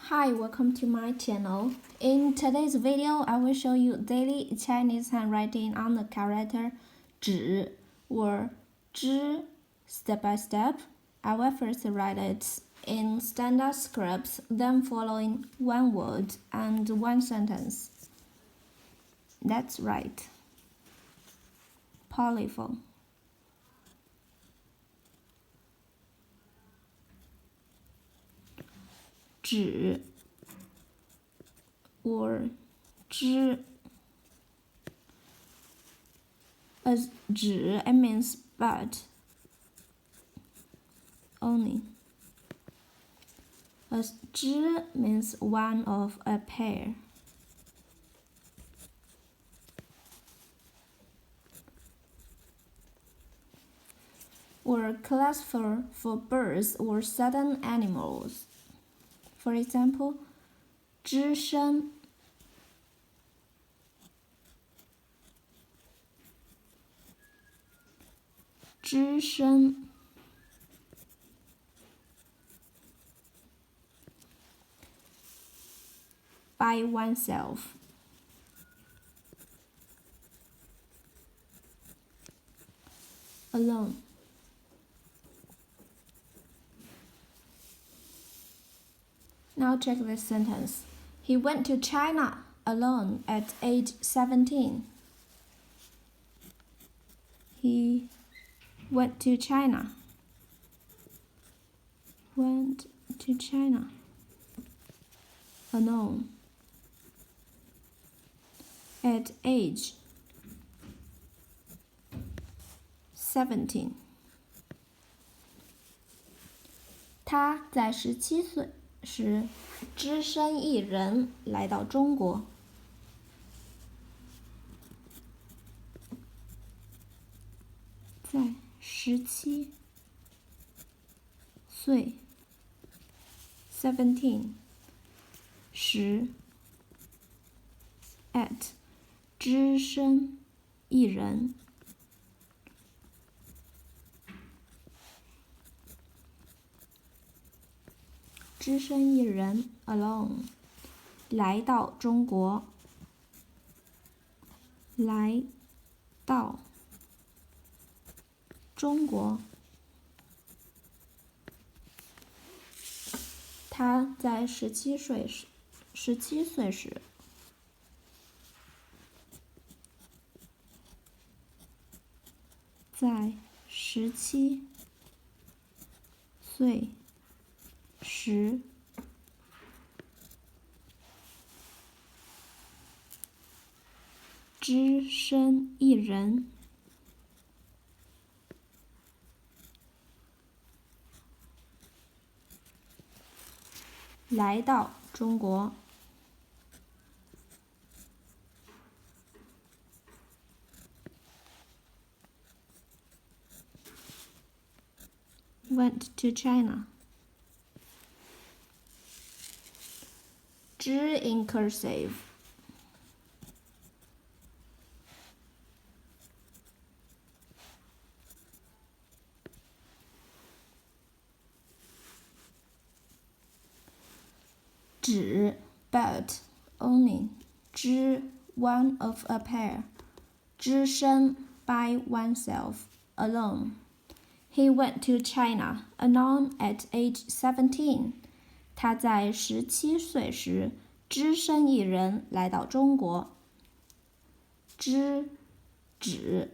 Hi, welcome to my channel. In today's video, I will show you daily Chinese handwriting on the character zhi or zhi step by step. I will first write it in standard script, then following one word and one sentence. That's right. Polyphone. 指 or 之 as 指 it means but only, as 之 means one of a pair. Or classifier for birds or certain animals. For example, 知声 知声 by oneself. Alone. Now check this sentence. He went to China alone at age 17. He went to China. Went to China alone at age 17. 他在17岁时只身一人来到中国。在17岁 17时 at 只身一人只身一人 alone 来到中国，来到中国。他在17岁时在17岁时只身一人来到中国。Went to China. 知 in cursive. 只 but only. 知 one of a pair. 只身 by oneself, alone. He went to China alone at age 17. 他在17岁时只身一人来到中国。知 指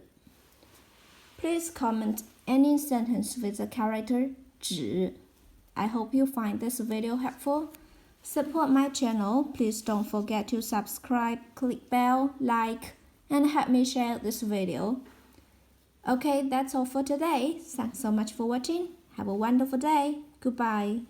Please comment any sentence with the character 指. I hope you find this video helpful. Support my channel. Please don't forget to subscribe, click bell, like, and help me share this video. Okay, that's all for today. Thanks so much for watching. Have a wonderful day. Goodbye.